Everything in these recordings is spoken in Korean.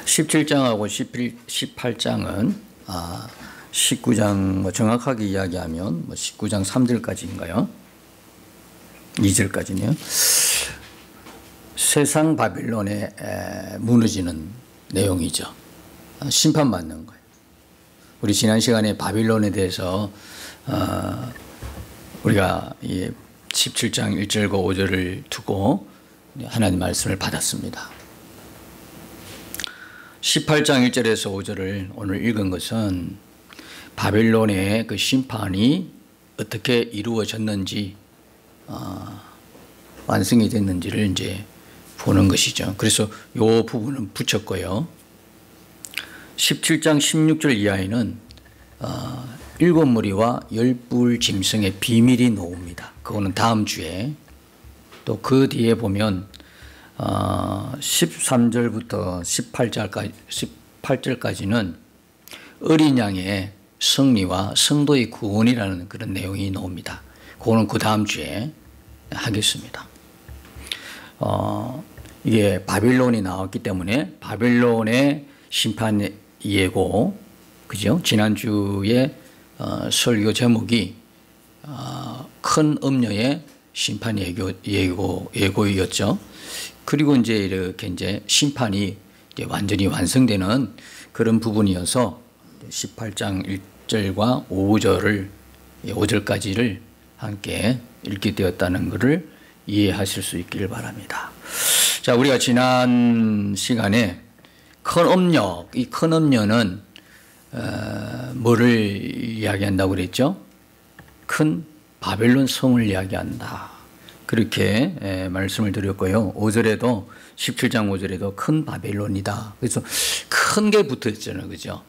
17장하고 18장은 19장 정확하게 이야기하면 19장 3절까지인가요? 2절까지네요. 세상 바빌론에 무너지는 내용이죠. 심판받는 거예요. 우리 지난 시간에 바빌론에 대해서 우리가 17장 1절과 5절을 두고 하나님 말씀을 받았습니다. 18장 1절에서 5절을 오늘 읽은 것은 바빌론의 그 심판이 어떻게 이루어졌는지 완성이 됐는지를 이제 보는 것이죠. 그래서 이 부분은 붙였고요. 17장 16절 이하에는 일곱 무리와 열불 짐승의 비밀이 나옵니다. 그거는 다음 주에. 또 그 뒤에 보면 13절부터 18절까지는 어린 양의 승리와 성도의 구원이라는 그런 내용이 나옵니다. 그거는 그 다음 주에 하겠습니다. 이게 바빌론이 나왔기 때문에 바빌론의 심판 예고, 그죠? 지난주에 설교 제목이 큰 음녀의 심판 예고였죠. 그리고 이제 이렇게 심판이 이제 완전히 완성되는 그런 부분이어서 18장 1절과 5절까지를 함께 읽게 되었다는 것을 이해하실 수 있기를 바랍니다. 자, 우리가 지난 시간에 큰 음녀, 이 큰 음녀는 뭐를 이야기한다고 그랬죠? 큰 바벨론 성을 이야기한다. 그렇게 말씀을 드렸고요. 5절에도 17장 5절에도 큰 바벨론이다. 그래서 큰 게 붙어 있잖아요. 그죠?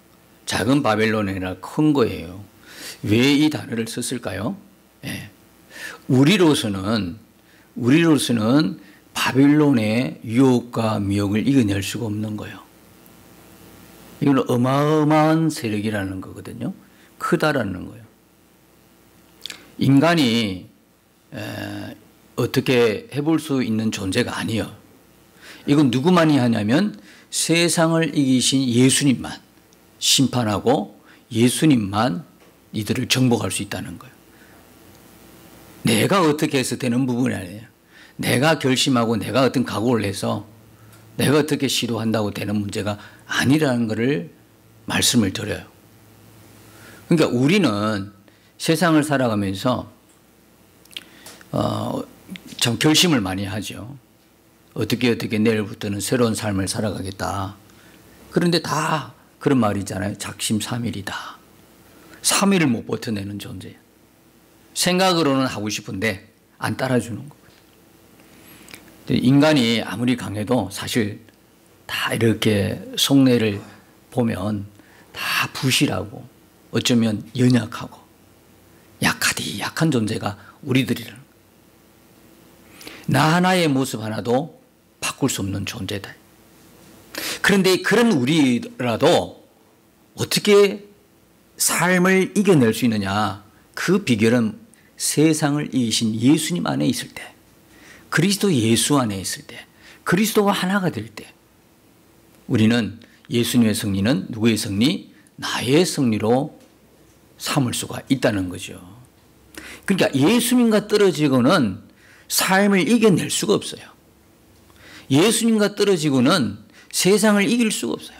작은 바벨론이 아니라 큰 거예요. 왜 이 단어를 썼을까요? 우리로서는 바벨론의 유혹과 미혹을 이겨낼 수가 없는 거예요. 이건 어마어마한 세력이라는 거거든요. 크다라는 거예요. 인간이 어떻게 해볼 수 있는 존재가 아니에요. 이건 누구만이 하냐면 세상을 이기신 예수님만 심판하고 예수님만 이들을 정복할 수 있다는 거예요. 내가 어떻게 해서 되는 부분이 아니에요. 내가 결심하고 내가 어떤 각오를 해서 내가 어떻게 시도한다고 되는 문제가 아니라는 것을 말씀을 드려요. 그러니까 우리는 세상을 살아가면서 참 결심을 많이 하죠. 어떻게 내일부터는 새로운 삶을 살아가겠다. 그런데 다 그런 말이 있잖아요. 작심삼일이다. 3일을 못 버텨내는 존재예요. 생각으로는 하고 싶은데 안 따라주는 거예요. 인간이 아무리 강해도 사실 다 이렇게 속내를 보면 다 부실하고 어쩌면 연약하고 약한 존재가 우리들이라는 거예요. 나 하나의 모습 하나도 바꿀 수 없는 존재다. 그런데 그런 우리라도 어떻게 삶을 이겨낼 수 있느냐? 그 비결은 세상을 이기신 예수님 안에 있을 때, 그리스도 예수 안에 있을 때, 그리스도와 하나가 될 때, 우리는 예수님의 승리는 누구의 승리? 나의 승리로 삼을 수가 있다는 거죠. 그러니까 예수님과 떨어지고는 삶을 이겨낼 수가 없어요. 예수님과 떨어지고는 세상을 이길 수가 없어요.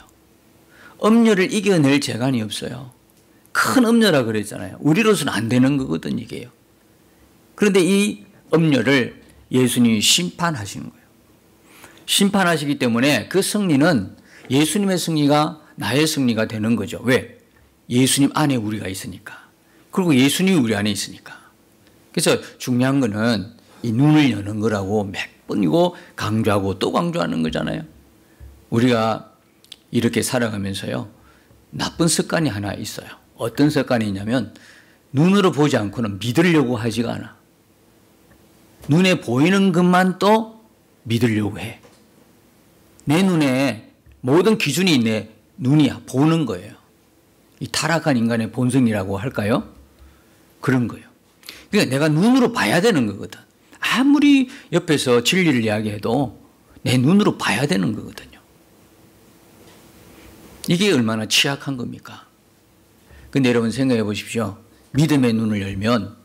음녀를 이겨낼 재간이 없어요. 큰 음녀라 그랬잖아요. 우리로서는 안 되는 거거든 이게요. 그런데 이 음녀를 예수님이 심판하시는 거예요. 심판하시기 때문에 그 승리는 예수님의 승리가 나의 승리가 되는 거죠. 왜? 예수님 안에 우리가 있으니까. 그리고 예수님이 우리 안에 있으니까. 그래서 중요한 거는 이 눈을 여는 거라고 몇 번이고 강조하고 또 강조하는 거잖아요. 우리가 이렇게 살아가면서요. 나쁜 습관이 하나 있어요. 어떤 습관이 있냐면 눈으로 보지 않고는 믿으려고 하지가 않아. 눈에 보이는 것만 또 믿으려고 해. 내 눈에 모든 기준이 내 눈이야. 보는 거예요. 이 타락한 인간의 본성이라고 할까요? 그런 거예요. 그러니까 내가 눈으로 봐야 되는 거거든. 아무리 옆에서 진리를 이야기해도 내 눈으로 봐야 되는 거거든요. 이게 얼마나 취약한 겁니까? 근데 여러분 생각해 보십시오. 믿음의 눈을 열면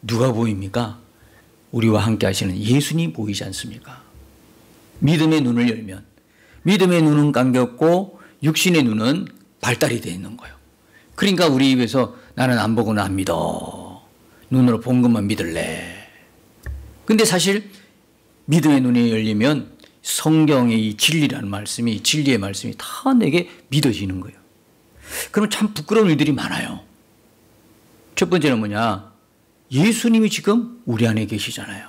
누가 보입니까? 우리와 함께 하시는 예수님 보이지 않습니까? 믿음의 눈을 열면 믿음의 눈은 감겼고 육신의 눈은 발달이 되어 있는 거예요. 그러니까 우리 입에서 나는 안 보고는 안 믿어. 눈으로 본 것만 믿을래. 근데 사실 믿음의 눈이 열리면 성경의 이 진리라는 말씀이, 진리의 말씀이 다 내게 믿어지는 거예요. 그럼 참 부끄러운 일들이 많아요. 첫 번째는 뭐냐? 예수님이 지금 우리 안에 계시잖아요.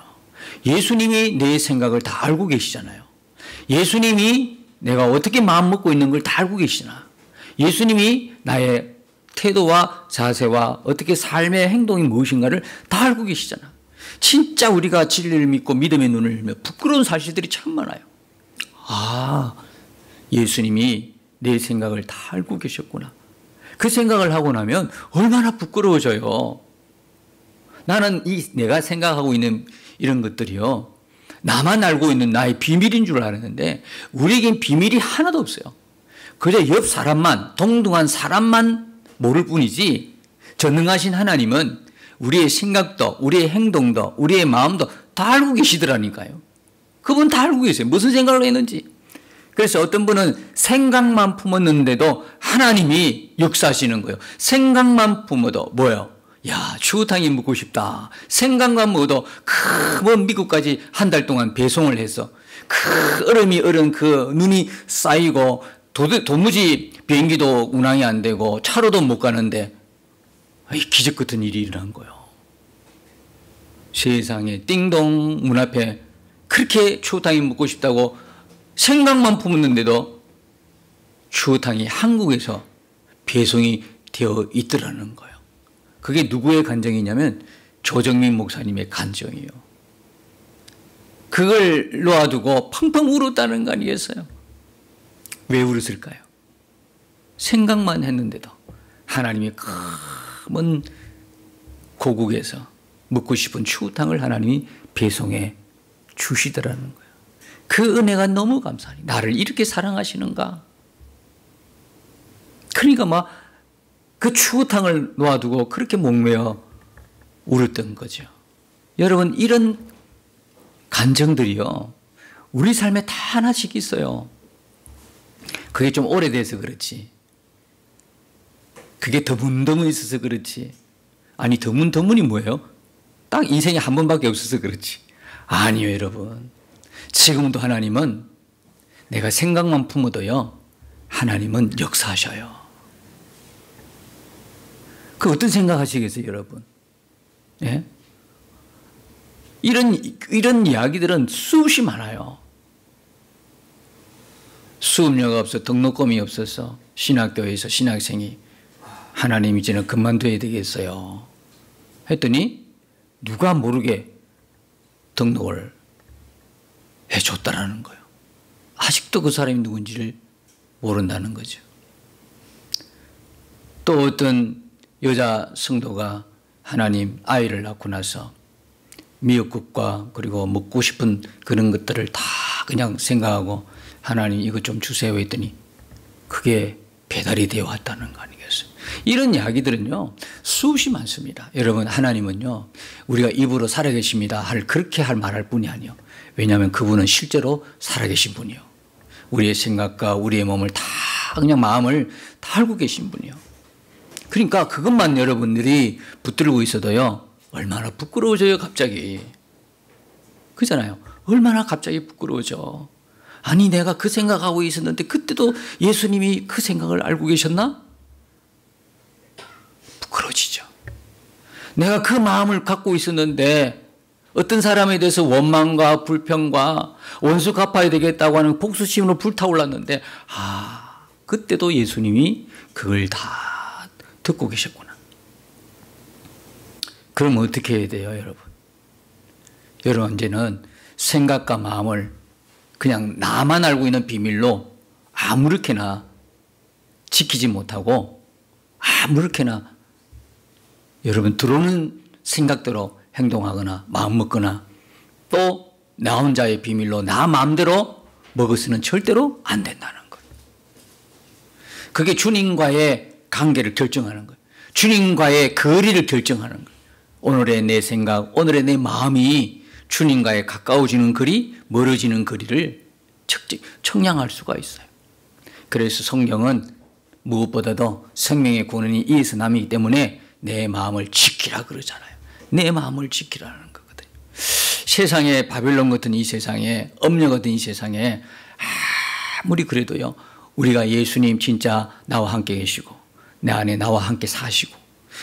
예수님이 내 생각을 다 알고 계시잖아요. 예수님이 내가 어떻게 마음 먹고 있는 걸 다 알고 계시잖아. 예수님이 나의 태도와 자세와 어떻게 삶의 행동이 무엇인가를 다 알고 계시잖아. 진짜 우리가 진리를 믿고 믿음의 눈을 열면 부끄러운 사실들이 참 많아요. 아, 예수님이 내 생각을 다 알고 계셨구나. 그 생각을 하고 나면 얼마나 부끄러워져요. 나는 내가 생각하고 있는 이런 것들이요, 나만 알고 있는 나의 비밀인 줄 알았는데 우리에겐 비밀이 하나도 없어요. 그저 옆 사람만, 동등한 사람만 모를 뿐이지 전능하신 하나님은 우리의 생각도, 우리의 행동도, 우리의 마음도 다 알고 계시더라니까요. 그분 다 알고 계세요. 무슨 생각을 했는지. 그래서 어떤 분은 생각만 품었는데도 하나님이 역사하시는 거예요. 생각만 품어도 뭐예요? 야, 추어탕이 먹고 싶다. 생각만 먹어도 먼 미국까지 한 달 동안 배송을 해서 얼음이 얼은 그 눈이 쌓이고 도무지 비행기도 운항이 안 되고 차로도 못 가는데 기적 같은 일이 일어난 거예요. 세상에 띵동 문 앞에 그렇게 추어탕이 먹고 싶다고 생각만 품었는데도 추어탕이 한국에서 배송이 되어 있더라는 거예요. 그게 누구의 간증이냐면 조정민 목사님의 간증이에요. 그걸 놓아두고 펑펑 울었다는 거 아니겠어요? 왜 울었을까요? 생각만 했는데도 하나님이 먼 고국에서 먹고 싶은 추어탕을 하나님이 배송해 주시더라는 거예요. 그 은혜가 너무 감사하니 나를 이렇게 사랑하시는가? 그러니까 막 그 추어탕을 놓아두고 그렇게 목매어 울었던 거죠. 여러분, 이런 감정들이요, 우리 삶에 다 하나씩 있어요. 그게 좀 오래돼서 그렇지, 그게 드문드문 있어서 그렇지, 아니 드문드문이 뭐예요? 딱 인생에 한 번밖에 없어서 그렇지. 아니요, 여러분. 지금도 하나님은 내가 생각만 품어도요, 하나님은 역사하셔요. 그 어떤 생각 하시겠어요, 여러분? 예? 이런 이야기들은 수없이 많아요. 수업료가 없어, 등록금이 없어서 신학교에서 신학생이 하나님 이제는 그만둬야 되겠어요 했더니 누가 모르게 등록을 해줬다라는 거예요. 아직도 그 사람이 누군지를 모른다는 거죠. 또 어떤 여자 성도가 하나님 아이를 낳고 나서 미역국과 그리고 먹고 싶은 그런 것들을 다 그냥 생각하고 하나님 이것 좀 주세요 했더니 그게 배달이 되어 왔다는 거 아니겠어요? 이런 이야기들은요 수없이 많습니다. 여러분, 하나님은요 우리가 입으로 살아계십니다 그렇게 말할 뿐이 아니요, 왜냐하면 그분은 실제로 살아계신 분이요, 우리의 생각과 우리의 몸을 다 그냥 마음을 다 알고 계신 분이요. 그러니까 그것만 여러분들이 붙들고 있어도요 얼마나 부끄러워져요. 갑자기 그잖아요. 얼마나 갑자기 부끄러워져. 아니 내가 그 생각하고 있었는데 그때도 예수님이 그 생각을 알고 계셨나? 부끄러워지죠. 내가 그 마음을 갖고 있었는데 어떤 사람에 대해서 원망과 불평과 원수 갚아야 되겠다고 하는 복수심으로 불타올랐는데 그때도 예수님이 그걸 다 듣고 계셨구나. 그럼 어떻게 해야 돼요, 여러분? 여러분, 이제는 생각과 마음을 그냥 나만 알고 있는 비밀로 아무렇게나 지키지 못하고 아무렇게나 여러분 들어오는 생각대로 행동하거나 마음 먹거나 또 나 혼자의 비밀로 나 마음대로 먹어서는 절대로 안 된다는 거예요. 그게 주님과의 관계를 결정하는 거예요. 주님과의 거리를 결정하는 거예요. 오늘의 내 생각, 오늘의 내 마음이 주님과의 가까워지는 거리, 멀어지는 거리를 청량할 수가 있어요. 그래서 성경은 무엇보다도 생명의 구원이 이에서 남이기 때문에 내 마음을 지키라 그러잖아요. 내 마음을 지키라는 거거든요. 세상에 바벨론 같은 이 세상에, 엄녀 같은 이 세상에 아무리 그래도요, 우리가 예수님 진짜 나와 함께 계시고 내 안에 나와 함께 사시고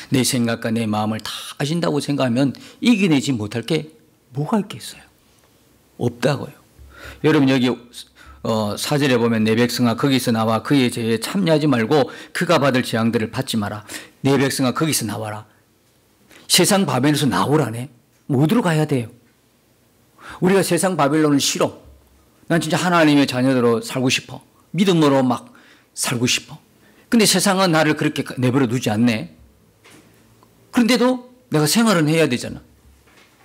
내 생각과 내 마음을 다 아신다고 생각하면 이겨내지 못할 게 뭐가 있겠어요? 없다고요. 여러분 여기 4절에 보면 내 백성아 거기서 나와 그의 죄에 참여하지 말고 그가 받을 재앙들을 받지 마라. 내 백성아 거기서 나와라. 세상 바벨론에서 나오라네. 어디로 가야 돼요? 우리가 세상 바벨론은 싫어. 난 진짜 하나님의 자녀로 살고 싶어. 믿음으로 막 살고 싶어. 근데 세상은 나를 그렇게 내버려 두지 않네. 그런데도 내가 생활은 해야 되잖아.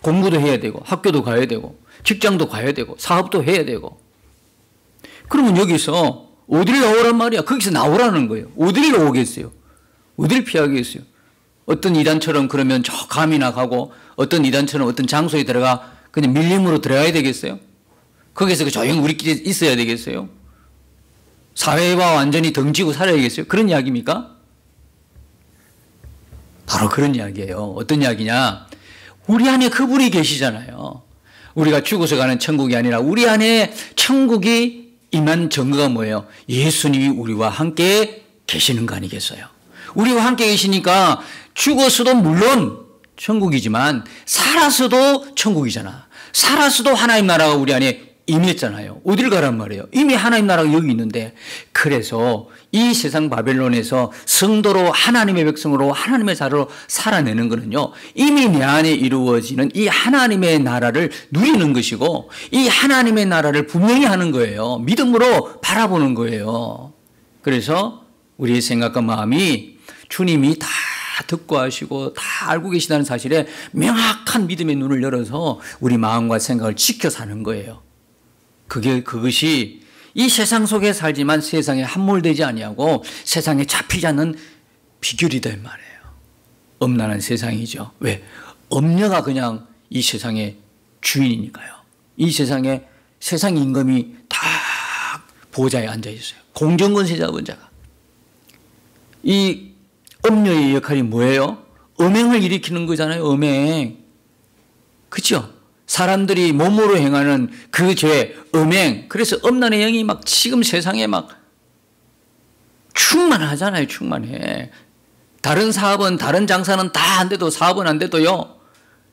공부도 해야 되고 학교도 가야 되고 직장도 가야 되고 사업도 해야 되고. 그러면 여기서 어디를 나오란 말이야? 거기서 나오라는 거예요. 어디를 나오겠어요? 어디를 피하겠어요? 어떤 이단처럼 그러면 저 감이나 가고 어떤 이단처럼 어떤 장소에 들어가 그냥 밀림으로 들어가야 되겠어요? 거기서 조용히 우리끼리 있어야 되겠어요? 사회와 완전히 등지고 살아야겠어요? 그런 이야기입니까? 바로 그런 이야기예요. 어떤 이야기냐? 우리 안에 그분이 계시잖아요. 우리가 죽어서 가는 천국이 아니라 우리 안에 천국이 임한 증거가 뭐예요? 예수님이 우리와 함께 계시는 거 아니겠어요? 우리와 함께 계시니까 죽어서도 물론 천국이지만 살아서도 천국이잖아. 살아서도 하나님 나라가 우리 안에 임했잖아요. 어딜 가란 말이에요? 이미 하나님 나라가 여기 있는데, 그래서 이 세상 바벨론에서 성도로 하나님의 백성으로 하나님의 자녀로 살아내는 거는요, 이미 내 안에 이루어지는 이 하나님의 나라를 누리는 것이고 이 하나님의 나라를 분명히 하는 거예요. 믿음으로 바라보는 거예요. 그래서 우리의 생각과 마음이 주님이 다 듣고 하시고 다 알고 계시다는 사실에 명확한 믿음의 눈을 열어서 우리 마음과 생각을 지켜 사는 거예요. 그것이 이 세상 속에 살지만 세상에 함몰되지 아니하고 세상에 잡히지 않는 비결이다 이 말이에요. 엄란한 세상이죠. 왜? 엄녀가 그냥 이 세상의 주인이니까요. 이 세상에 세상 임금이 다 보좌에 앉아 있어요. 공정권세자본자가. 이 엄녀의 역할이 뭐예요? 음행을 일으키는 거잖아요. 음행. 그렇죠? 사람들이 몸으로 행하는 그 죄, 음행. 그래서 음란의 영이 막 지금 세상에 막 충만하잖아요. 충만해. 다른 사업은, 다른 장사는 다 안 돼도, 사업은 안 돼도요,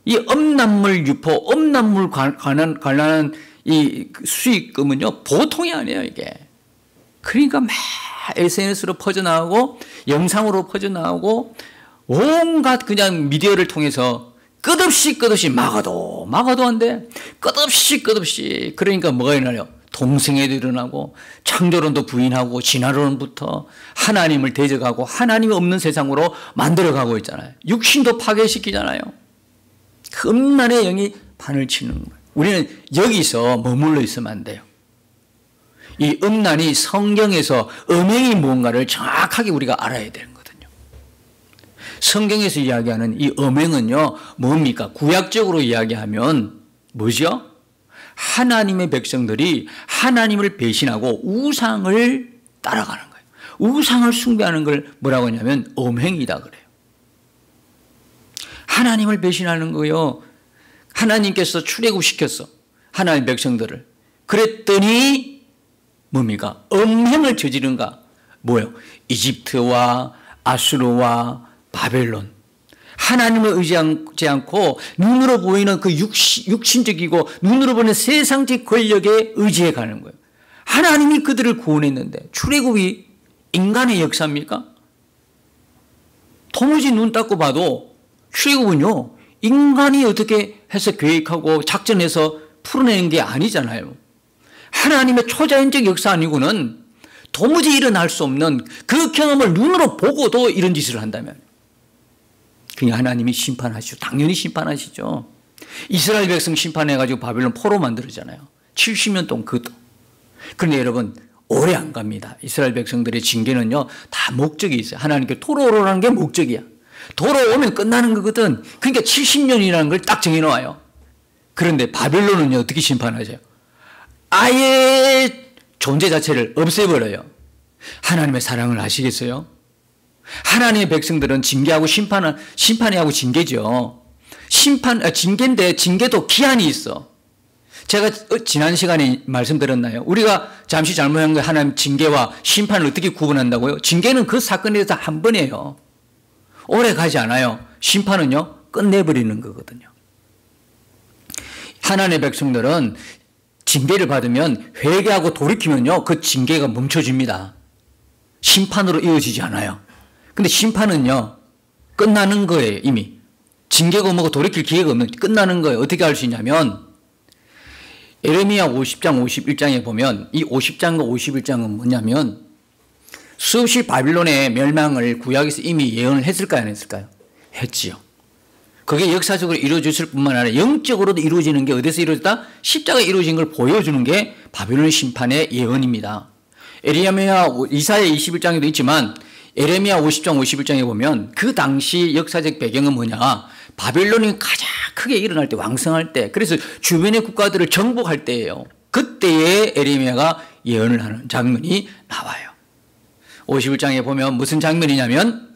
이 음란물 유포, 음란물 관련한 이 수익금은요, 보통이 아니에요, 이게. 그러니까 막 SNS로 퍼져나가고, 영상으로 퍼져나가고, 온갖 그냥 미디어를 통해서 끝없이 막아도 안 돼. 끝없이. 그러니까 뭐가 일어나요? 동성애도 일어나고 창조론도 부인하고 진화론부터 하나님을 대적하고 하나님이 없는 세상으로 만들어가고 있잖아요. 육신도 파괴시키잖아요. 그 음란의 영이 판을 치는 거예요. 우리는 여기서 머물러 있으면 안 돼요. 이 음란이 성경에서 음행이 뭔가를 정확하게 우리가 알아야 되는 거예요. 성경에서 이야기하는 이 음행은요, 뭡니까? 구약적으로 이야기하면 뭐죠? 하나님의 백성들이 하나님을 배신하고 우상을 따라가는 거예요. 우상을 숭배하는 걸 뭐라고 하냐면 음행이다 그래요. 하나님을 배신하는 거요. 하나님께서 출애굽시켰어. 하나님 백성들을. 그랬더니 뭡니까? 음행을 저지른가? 뭐예요? 이집트와 아수르와 바벨론. 하나님을 의지하지 않고 눈으로 보이는 그 육신적이고 눈으로 보는 세상적 권력에 의지해 가는 거예요. 하나님이 그들을 구원했는데 출애굽이 인간의 역사입니까? 도무지 눈 닦고 봐도 출애굽은요, 인간이 어떻게 해서 계획하고 작전해서 풀어내는 게 아니잖아요. 하나님의 초자연적 역사 아니고는 도무지 일어날 수 없는 그 경험을 눈으로 보고도 이런 짓을 한다면 그냥 하나님이 심판하시죠. 당연히 심판하시죠. 이스라엘 백성 심판해가지고 바벨론 포로 만들었잖아요. 70년 동안 그것도. 그런데 여러분, 오래 안 갑니다. 이스라엘 백성들의 징계는요, 다 목적이 있어요. 하나님께 돌아오라는 게 목적이야. 돌아오면 끝나는 거거든. 그러니까 70년이라는 걸 딱 정해놓아요. 그런데 바벨론은요, 어떻게 심판하죠? 아예 존재 자체를 없애버려요. 하나님의 사랑을 아시겠어요? 하나님의 백성들은 징계하고 심판이 하고 징계죠. 징계인데 징계도 기한이 있어. 제가 지난 시간에 말씀드렸나요? 우리가 잠시 잘못한 거 하나님 징계와 심판을 어떻게 구분한다고요? 징계는 그 사건에 대해서 한 번이에요. 오래 가지 않아요. 심판은요, 끝내버리는 거거든요. 하나님의 백성들은 징계를 받으면 회개하고 돌이키면요, 그 징계가 멈춰집니다. 심판으로 이어지지 않아요. 근데 심판은요, 끝나는 거예요, 이미. 징계가 뭐고 돌이킬 기회가 없는, 끝나는 거예요. 어떻게 할 수 있냐면, 예레미야 50장, 51장에 보면, 이 50장과 51장은 뭐냐면, 수없이 바빌론의 멸망을 구약에서 이미 예언을 했을까요, 안 했을까요? 했지요. 그게 역사적으로 이루어졌을 뿐만 아니라 영적으로도 이루어지는 게 어디서 이루어졌다? 십자가에 이루어진 걸 보여주는 게 바빌론 심판의 예언입니다. 이사야 21장에도 있지만 예레미야 50장 51장에 보면 그 당시 역사적 배경은 뭐냐? 바빌론이 가장 크게 일어날 때, 왕성할 때, 그래서 주변의 국가들을 정복할 때예요. 그때에 예레미야가 예언을 하는 장면이 나와요. 51장에 보면 무슨 장면이냐면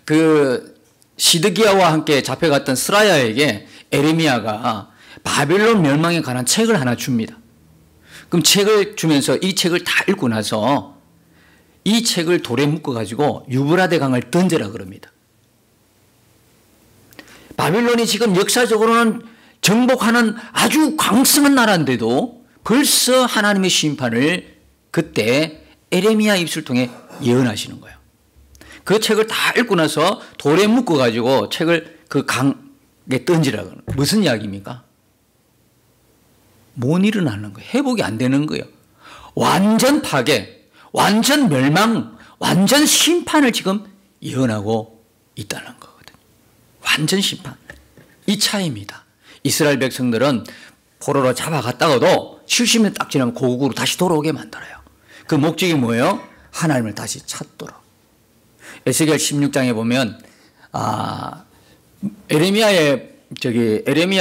그 시드기야와 함께 잡혀갔던 스라야에게 에레미야가 바벨론 멸망에 관한 책을 하나 줍니다. 그럼 책을 주면서 이 책을 다 읽고 나서 이 책을 돌에 묶어가지고 유브라데 강을 던져라 그럽니다. 바벨론이 지금 역사적으로는 정복하는 아주 강성한 나라인데도 벌써 하나님의 심판을 그때 에레미야 입술 통해 예언하시는 거예요. 그 책을 다 읽고 나서 돌에 묶어가지고 책을 그 강에 던지라고. 무슨 이야기입니까? 못 일어나는 거예요. 회복이 안 되는 거예요. 완전 파괴, 완전 멸망, 완전 심판을 지금 예언하고 있다는 거거든요. 완전 심판. 이 차이입니다. 이스라엘 백성들은 포로로 잡아갔다가도 70년 딱 지나면 고국으로 다시 돌아오게 만들어요. 그 목적이 뭐예요? 하나님을 다시 찾도록. 에스겔 16장에 보면 에레미야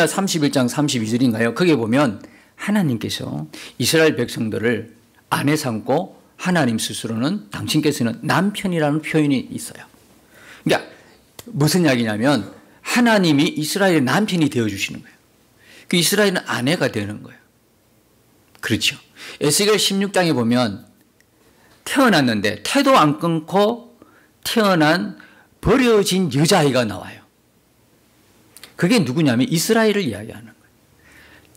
31장 32절인가요? 거기에 보면 하나님께서 이스라엘 백성들을 아내 삼고 하나님 스스로는 당신께서는 남편이라는 표현이 있어요. 그러니까 무슨 이야기냐면 하나님이 이스라엘의 남편이 되어주시는 거예요. 그 이스라엘은 아내가 되는 거예요. 그렇죠. 에스겔 16장에 보면 태어났는데 태도 안 끊고 태어난 버려진 여자아이가 나와요. 그게 누구냐면 이스라엘을 이야기하는 거예요.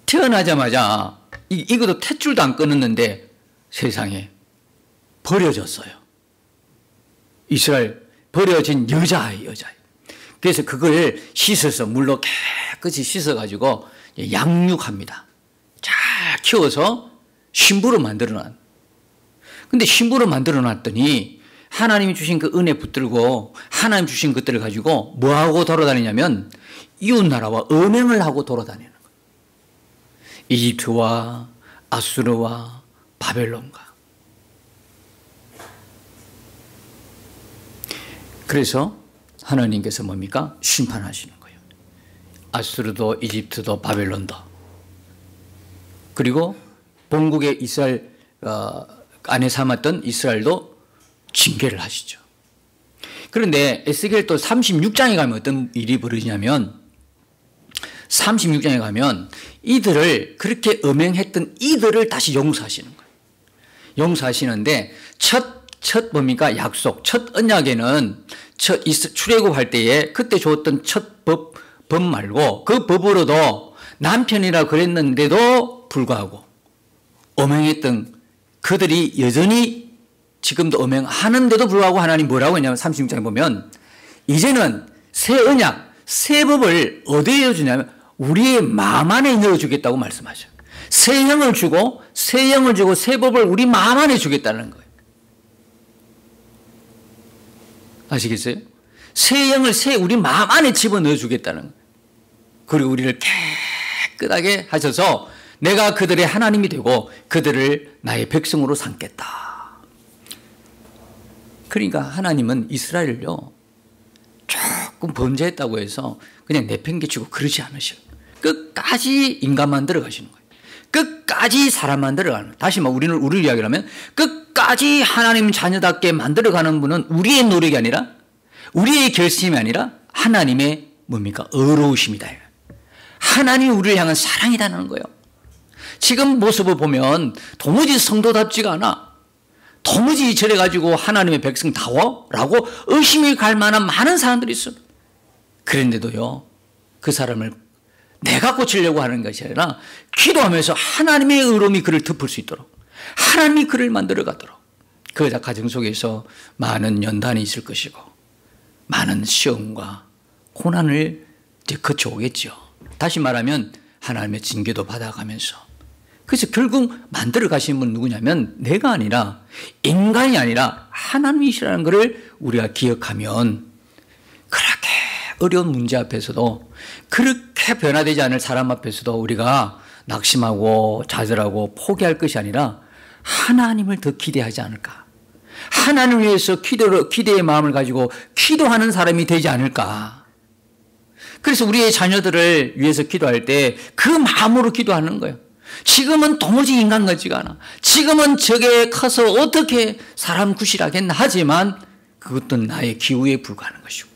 태어나자마자 이것도 탯줄도 안 끊었는데 세상에 버려졌어요. 이스라엘 버려진 여자아이. 그래서 그걸 씻어서 물로 깨끗이 씻어가지고 양육합니다. 잘 키워서 신부로 만들어놨. 근데 신부로 만들어놨더니 하나님이 주신 그 은혜 붙들고 하나님 주신 것들을 가지고 뭐하고 돌아다니냐면 이웃나라와 음행을 하고 돌아다니는 거예요. 이집트와 아수르와 바벨론과. 그래서 하나님께서 뭡니까? 심판하시는 거예요. 아수르도 이집트도 바벨론도. 그리고 본국의 이스라엘 안에 삼았던 이스라엘도 징계를 하시죠. 그런데 에스겔 또 36장에 가면 어떤 일이 벌어지냐면 36장에 가면 이들을 그렇게 음행했던 이들을 다시 용서하시는 거예요. 용서하시는데 첫 뭡니까? 약속. 첫 언약에는 출애굽할 때에 그때 줬던 첫 법 말고 그 법으로도 남편이라 그랬는데도 불구하고 음행했던 그들이 여전히 지금도 음행하는데도 불구하고 하나님 뭐라고 했냐면 36장에 보면 이제는 새 언약, 새 법을 어디에 주냐면 우리의 마음 안에 넣어주겠다고 말씀하셔요. 새 영을 주고 새 법을 우리 마음 안에 주겠다는 거예요. 아시겠어요? 새 영을 우리 마음 안에 집어넣어 주겠다는 거예요. 그리고 우리를 깨끗하게 하셔서 내가 그들의 하나님이 되고 그들을 나의 백성으로 삼겠다. 그러니까 하나님은 이스라엘을요, 조금 범죄했다고 해서 그냥 내팽개치고 그러지 않으셔. 끝까지 인간 만들어 가시는 거예요. 끝까지 사람 만들어 가는 거예요. 다시 우리를 이야기를 하면 끝까지 하나님 자녀답게 만들어 가는 분은 우리의 노력이 아니라, 우리의 결심이 아니라 하나님의 뭡니까? 의로우심이다. 하나님이 우리를 향한 사랑이라는 거예요. 지금 모습을 보면 도무지 성도답지가 않아. 도무지 저래가지고 하나님의 백성다워? 라고 의심이 갈 만한 많은 사람들이 있어요. 그런데도요, 그 사람을 내가 고치려고 하는 것이 아니라 기도하면서 하나님의 의로움이 그를 덮을 수 있도록, 하나님이 그를 만들어 가도록, 그 가정 속에서 많은 연단이 있을 것이고 많은 시험과 고난을 이제 거쳐오겠죠. 다시 말하면 하나님의 징계도 받아가면서. 그래서 결국 만들어 가신 분은 누구냐면 내가 아니라, 인간이 아니라 하나님이시라는 것을 우리가 기억하면 그렇게 어려운 문제 앞에서도, 그렇게 변화되지 않을 사람 앞에서도 우리가 낙심하고 좌절하고 포기할 것이 아니라 하나님을 더 기대하지 않을까. 하나님을 위해서 기대의 마음을 가지고 기도하는 사람이 되지 않을까. 그래서 우리의 자녀들을 위해서 기도할 때 그 마음으로 기도하는 거예요. 지금은 도무지 인간 같지가 않아. 지금은 저게 커서 어떻게 사람 구실하겠나 하지만 그것도 나의 기후에 불과하는 것이고,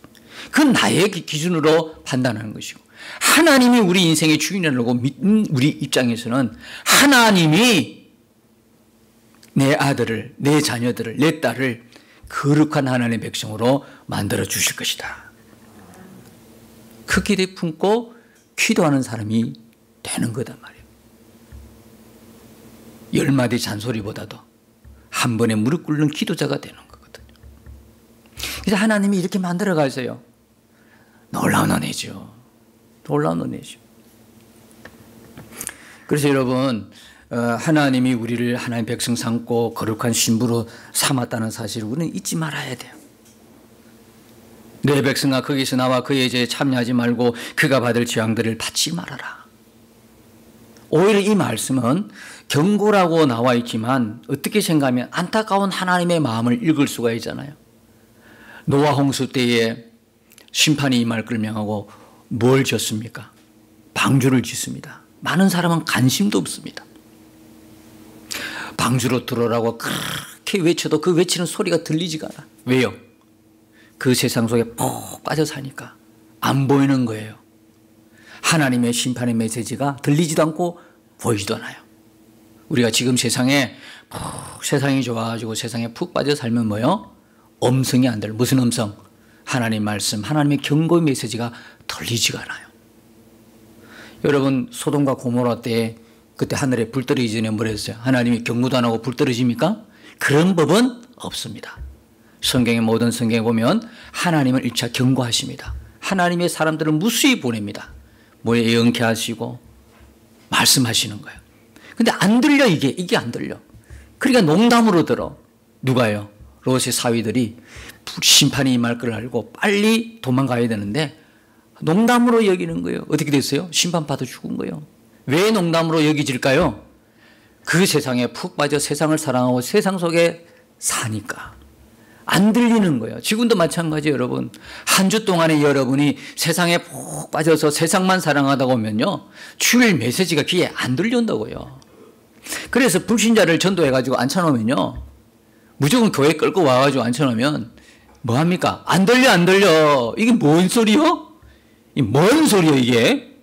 그건 나의 기준으로 판단하는 것이고, 하나님이 우리 인생의 주인이라고 믿는 우리 입장에서는 하나님이 내 아들을, 내 자녀들을, 내 딸을 거룩한 하나님의 백성으로 만들어 주실 것이다. 그 기대 품고 기도하는 사람이 되는 거단 말이에요. 10마디 잔소리보다도 한 번에 무릎 꿇는 기도자가 되는 거거든요. 그래서 하나님이 이렇게 만들어 가세요. 놀라운 은혜죠. 놀라운 은혜죠. 그래서 여러분, 하나님이 우리를 하나님 백성 삼고 거룩한 신부로 삼았다는 사실을 우리는 잊지 말아야 돼요. 내 백성아 거기서 나와 그의 죄에 참여하지 말고 그가 받을 재앙들을 받지 말아라. 오히려 이 말씀은 경고라고 나와 있지만 어떻게 생각하면 안타까운 하나님의 마음을 읽을 수가 있잖아요. 노아 홍수 때에 심판이 임할 걸 명하고 뭘 짓습니까? 방주를 짓습니다. 많은 사람은 관심도 없습니다. 방주로 들어오라고 그렇게 외쳐도 그 외치는 소리가 들리지가 않아. 왜요? 그 세상 속에 푹 빠져 사니까 안 보이는 거예요. 하나님의 심판의 메시지가 들리지도 않고 보이지도 않아요. 우리가 지금 세상이 좋아가지고 세상에 푹 빠져 살면 뭐요? 음성이 안 들려. 무슨 음성? 하나님 말씀, 하나님의 경고의 메시지가 들리지가 않아요. 여러분, 소돔과 고모라 때 그때 하늘에 불 떨어지기 전에 뭐라 했어요? 하나님이 경고도 안 하고 불 떨어집니까? 그런 법은 없습니다. 성경의 모든 성경에 보면 하나님은 1차 경고하십니다. 하나님의 사람들을 무수히 보냅니다. 뭐에 예언케 하시고 말씀하시는 거예요. 근데 안 들려, 이게 안 들려. 그러니까 농담으로 들어. 누가요? 롯의 사위들이 심판이 임할 걸 알고 빨리 도망가야 되는데 농담으로 여기는 거예요. 어떻게 됐어요? 심판받아 죽은 거예요. 왜 농담으로 여기질까요? 그 세상에 푹 빠져 세상을 사랑하고 세상 속에 사니까. 안 들리는 거예요. 지금도 마찬가지예요, 여러분. 한 주 동안에 여러분이 세상에 푹 빠져서 세상만 사랑하다 보면요, 주일 메시지가 귀에 안 들려온다고요. 그래서 불신자를 전도해가지고 앉혀놓으면요, 무조건 교회 끌고 와가지고 앉혀놓으면 뭐합니까? 안 들려. 이게 뭔 소리요? 뭔 소리요, 이게?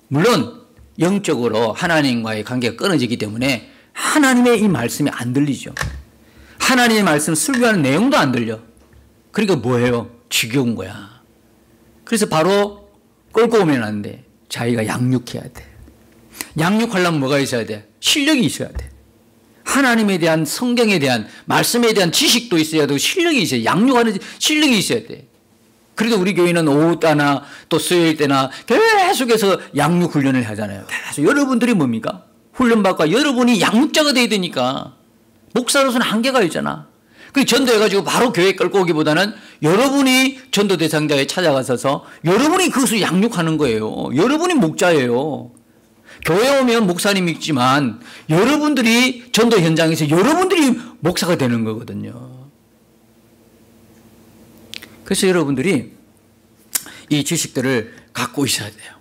물론 영적으로 하나님과의 관계가 끊어지기 때문에 하나님의 이 말씀이 안 들리죠. 하나님의 말씀 설교하는 내용도 안 들려. 그러니까 뭐예요? 지겨운 거야. 그래서 바로 끌고 오면 안 돼. 자기가 양육해야 돼. 양육하려면 뭐가 있어야 돼? 실력이 있어야 돼. 하나님에 대한, 성경에 대한, 말씀에 대한 지식도 있어야 되고 실력이 있어야 돼. 양육하는 실력이 있어야 돼. 그래도 우리 교회는 오후 때나 또 수요일 때나 계속해서 양육 훈련을 하잖아요. 계속 여러분들이 뭡니까? 훈련받고 여러분이 양육자가 돼야 되니까. 목사로서는 한계가 있잖아. 그 전도해가지고 바로 교회에 끌고 오기보다는 여러분이 전도 대상자에 찾아가서 여러분이 그것을 양육하는 거예요. 여러분이 목자예요. 교회 오면 목사님 있지만 여러분들이 전도 현장에서 여러분들이 목사가 되는 거거든요. 그래서 여러분들이 이 지식들을 갖고 있어야 돼요.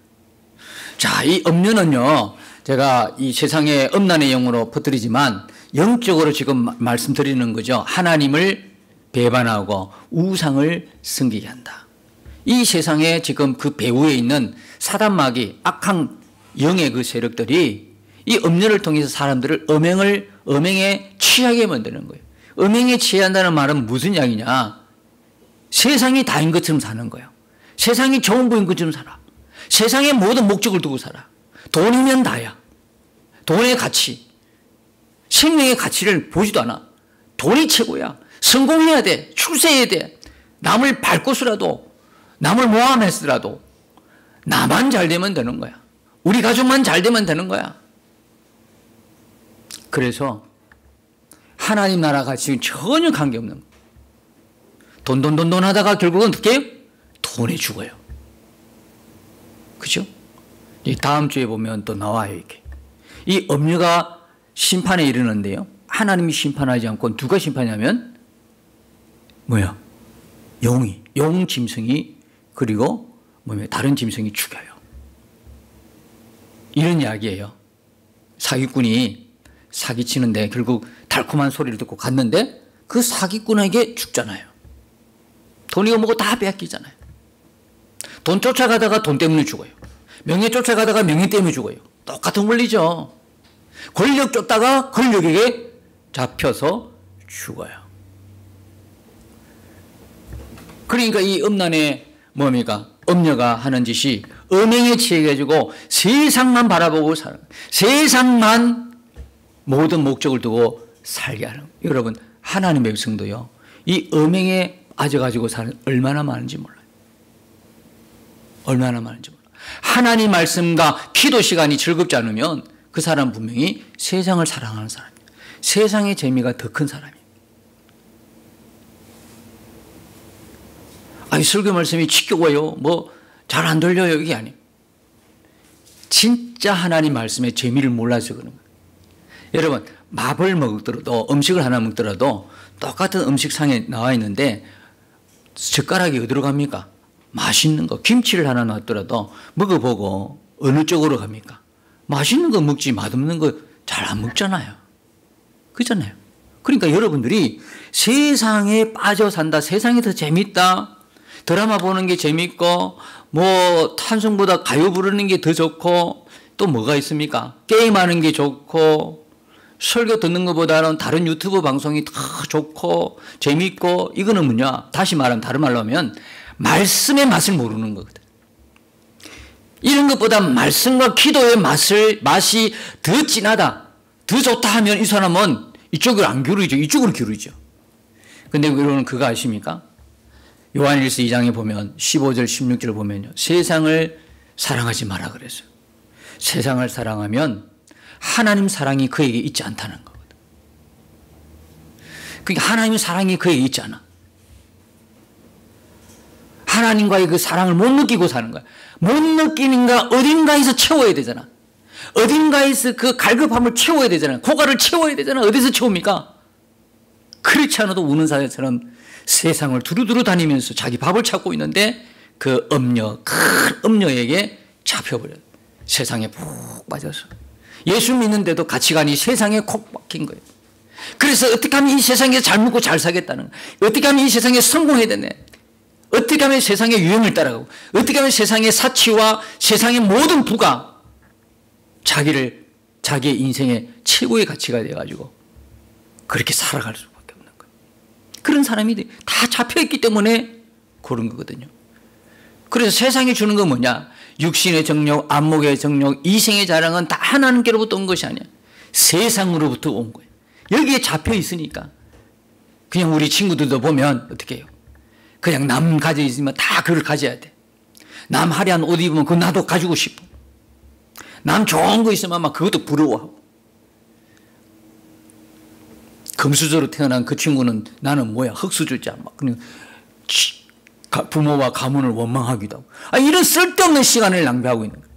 자, 이 음료는요, 제가 이 세상에 음란의 영으로 퍼뜨리지만 영적으로 지금 말씀드리는 거죠. 하나님을 배반하고 우상을 섬기게 한다. 이 세상에 지금 그 배후에 있는 사단마귀, 악한 영의 그 세력들이 이 음료를 통해서 사람들을 음행에 취하게 만드는 거예요. 음행에 취한다는 말은 무슨 이야기냐? 세상이 다인 것처럼 사는 거예요. 세상이 좋은 부인 것처럼 살아. 세상의 모든 목적을 두고 살아. 돈이면 다야. 돈의 가치, 생명의 가치를 보지도 않아. 돈이 최고야. 성공해야 돼. 출세해야 돼. 남을 밟고서라도, 남을 모함했더라도 나만 잘 되면 되는 거야. 우리 가족만 잘 되면 되는 거야. 그래서 하나님 나라가 지금 전혀 관계없는 거야. 돈 하다가 결국은 어떻게 해요? 돈에 죽어요. 그죠? 이 다음 주에 보면 또 나와요, 이렇게. 이 음료가 심판에 이르는데요. 하나님이 심판하지 않고 누가 심판하냐면 뭐야? 용 짐승이 그리고 다른 짐승이 죽여요. 이런 이야기예요. 사기꾼이 사기치는데 결국 달콤한 소리를 듣고 갔는데 그 사기꾼에게 죽잖아요. 돈이고 뭐고 다 빼앗기잖아요. 돈 쫓아가다가 돈 때문에 죽어요. 명예 쫓아가다가 명예 때문에 죽어요. 똑같은 원리죠. 권력 쫓다가 권력에게 잡혀서 죽어요. 그러니까 이 음란의 음녀가 하는 짓이 음행에 취해가지고 세상만 바라보고 살아요. 세상만 모든 목적을 두고 살게 하는. 여러분, 하나님의 백성도요, 이 음행에 빠져가지고 사는 얼마나 많은지 몰라요. 얼마나 많은지 몰라요. 하나님 말씀과 기도 시간이 즐겁지 않으면 그 사람 분명히 세상을 사랑하는 사람이에요. 세상의 재미가 더 큰 사람이에요. 아니, 설교 말씀이 지겨워요. 잘 안 들려요. 이게 아니에요. 진짜 하나님 말씀의 재미를 몰라서 그런 거예요. 여러분, 밥을 먹더라도, 음식을 하나 먹더라도 똑같은 음식상에 나와 있는데 젓가락이 어디로 갑니까? 맛있는 거, 김치를 하나 놨더라도 먹어보고 어느 쪽으로 갑니까? 맛있는 거 먹지 맛없는 거 잘 안 먹잖아요. 그렇잖아요. 그러니까 여러분들이 세상에 빠져 산다, 세상이 더 재밌다, 드라마 보는 게 재밌고 탄성보다 가요 부르는 게 더 좋고 또 뭐가 있습니까? 게임하는 게 좋고 설교 듣는 것보다는 다른 유튜브 방송이 더 좋고 재밌고, 이거는 뭐냐? 다시 말하면, 다른 말로 하면 말씀의 맛을 모르는 거거든. 이런 것보다 말씀과 기도의 맛이 더 진하다, 더 좋다 하면 이 사람은 이쪽을 안 기울이죠. 이쪽으로 기울이죠. 근데 여러분 그거 아십니까? 요한일서 2장에 보면 15절 16절 보면요, 세상을 사랑하지 마라 그랬어요. 세상을 사랑하면 하나님 사랑이 그에게 있지 않다는 거거든. 그러니까 하나님의 사랑이 그에게 있지 않아. 하나님과의 그 사랑을 못 느끼고 사는 거야. 못 느끼는가 어딘가에서 채워야 되잖아. 어딘가에서 그 갈급함을 채워야 되잖아. 고갈을 채워야 되잖아. 어디서 채웁니까? 그렇지 않아도 우는 사자처럼 세상을 두루두루 다니면서 자기 밥을 찾고 있는데 그 큰 음녀에게 잡혀버려요. 세상에 푹 빠져서. 예수 믿는데도 가치관이 세상에 콕 박힌 거예요. 그래서 어떻게 하면 이 세상에 잘 먹고 잘 살겠다는 거예요. 어떻게 하면 이 세상에 성공해야 되네. 어떻게 하면 세상의 유행을 따라가고, 어떻게 하면 세상의 사치와 세상의 모든 부가 자기의 인생의 최고의 가치가 되어가지고 그렇게 살아갈 수밖에 없는 거예요. 그런 사람이 다 잡혀있기 때문에 그런 거거든요. 그래서 세상이 주는 건 뭐냐? 육신의 정욕, 안목의 정욕, 이생의 자랑은 다 하나님께로부터 온 것이 아니야. 세상으로부터 온 거예요. 여기에 잡혀 있으니까. 그냥 우리 친구들도 보면 어떻게 해요? 그냥 남 가져 있으면 다 그걸 가져야 돼. 남 화려한 옷 입으면 그거 나도 가지고 싶어. 남 좋은 거 있으면 막 그것도 부러워하고. 금수저로 태어난 그 친구는 나는 뭐야, 흙수저자. 막 그냥 부모와 가문을 원망하기도 하고. 이런 쓸데없는 시간을 낭비하고 있는 거예요.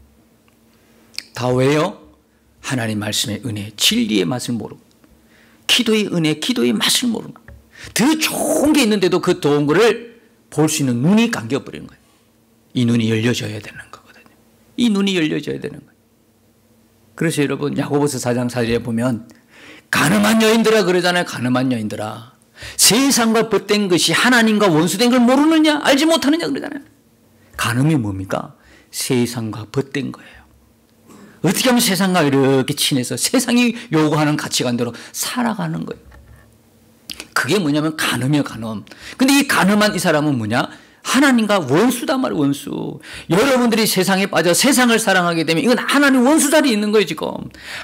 다 왜요? 하나님 말씀의 은혜, 진리의 맛을 모르고, 기도의 은혜, 기도의 맛을 모르는 거예요. 더 좋은 게 있는데도 그 좋은 거를 볼 수 있는 눈이 감겨버리는 거예요. 이 눈이 열려져야 되는 거거든요. 이 눈이 열려져야 되는 거예요. 그래서 여러분, 야고보서 4장 4절에 보면 가늠한 여인들아 그러잖아요. 가늠한 여인들아, 세상과 벗된 것이 하나님과 원수된 걸 모르느냐, 알지 못하느냐 그러잖아요. 간음이 뭡니까? 세상과 벗된 거예요. 어떻게 하면 세상과 이렇게 친해서 세상이 요구하는 가치관대로 살아가는 거예요. 그게 뭐냐면 간음이에요, 간음. 근데 이 간음한 이 사람은 뭐냐? 하나님과 원수단 말이에요, 원수. 여러분들이 세상에 빠져 세상을 사랑하게 되면 이건 하나님 원수 자리에 있는 거예요, 지금.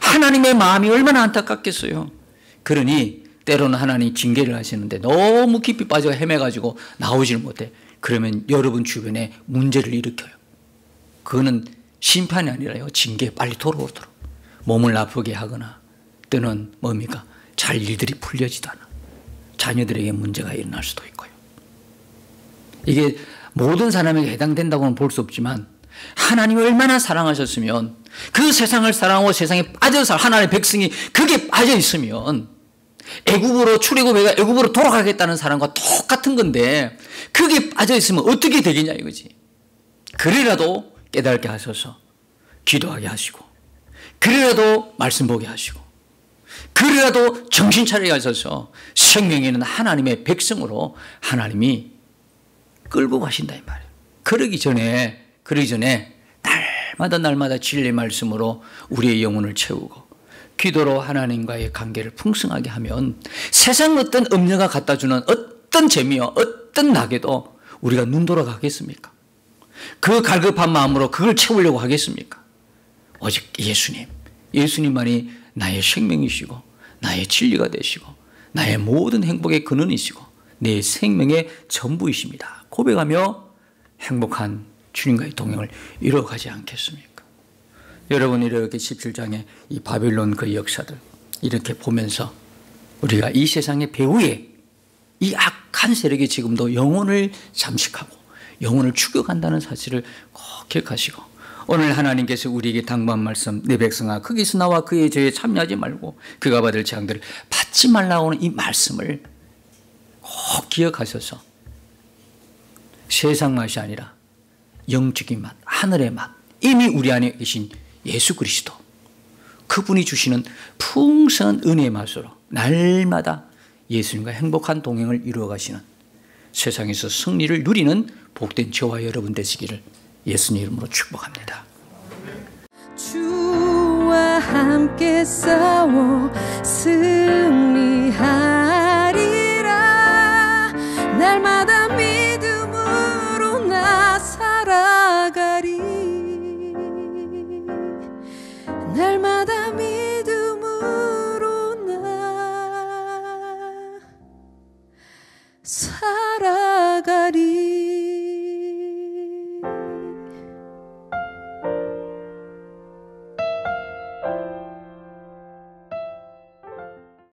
하나님의 마음이 얼마나 안타깝겠어요. 그러니 때로는 하나님 징계를 하시는데 너무 깊이 빠져 헤매가지고 나오질 못해. 그러면 여러분 주변에 문제를 일으켜요. 그거는 심판이 아니라요, 징계에 빨리 돌아오도록. 몸을 아프게 하거나 또는 뭡니까? 잘 일들이 풀려지도 않아. 자녀들에게 문제가 일어날 수도 있고요. 이게 모든 사람에게 해당된다고는 볼 수 없지만 하나님이 얼마나 사랑하셨으면 그 세상을 사랑하고 세상에 빠져서 하나님의 백성이 거기에 빠져 있으면 애굽으로 출애굽해가 애굽으로 돌아가겠다는 사람과 똑같은 건데 거기에 빠져 있으면 어떻게 되겠냐 이거지. 그래라도 깨닫게 하셔서 기도하게 하시고, 그래라도 말씀 보게 하시고, 그래라도 정신 차리게 하셔서 생명에 있는 하나님의 백성으로 하나님이 끌고 가신다 이 말이에요. 그러기 전에 날마다 진리의 말씀으로 우리의 영혼을 채우고 기도로 하나님과의 관계를 풍성하게 하면 세상 어떤 음료가 갖다 주는 어떤 재미와 어떤 낙에도 우리가 눈 돌아가겠습니까? 그 갈급한 마음으로 그걸 채우려고 하겠습니까? 오직 예수님만이 나의 생명이시고 나의 진리가 되시고 나의 모든 행복의 근원이시고 내 생명의 전부이십니다. 고백하며 행복한 주님과의 동행을 이루어가지 않겠습니까? 여러분, 이렇게 17장의 이 바빌론 그 역사들 이렇게 보면서 우리가 이 세상의 배후에 이 악한 세력이 지금도 영혼을 잠식하고 영혼을 추격한다는 사실을 꼭 기억하시고, 오늘 하나님께서 우리에게 당부한 말씀, 내 백성아 거기서 나와 그의 죄에 참여하지 말고 그가 받을 재앙들을 받지 말라고 하는 이 말씀을 꼭 기억하셔서 세상 맛이 아니라 영적인 맛, 하늘의 맛, 이미 우리 안에 계신 예수 그리스도, 그분이 주시는 풍성한 은혜의 맛으로 날마다 예수님과 행복한 동행을 이루어 가시는, 세상에서 승리를 누리는 복된 저와 여러분 되시기를 예수님 이름으로 축복합니다. 주와 함께 싸워 승리하리라. 날마다 믿음으로 나 살아가리. 날마다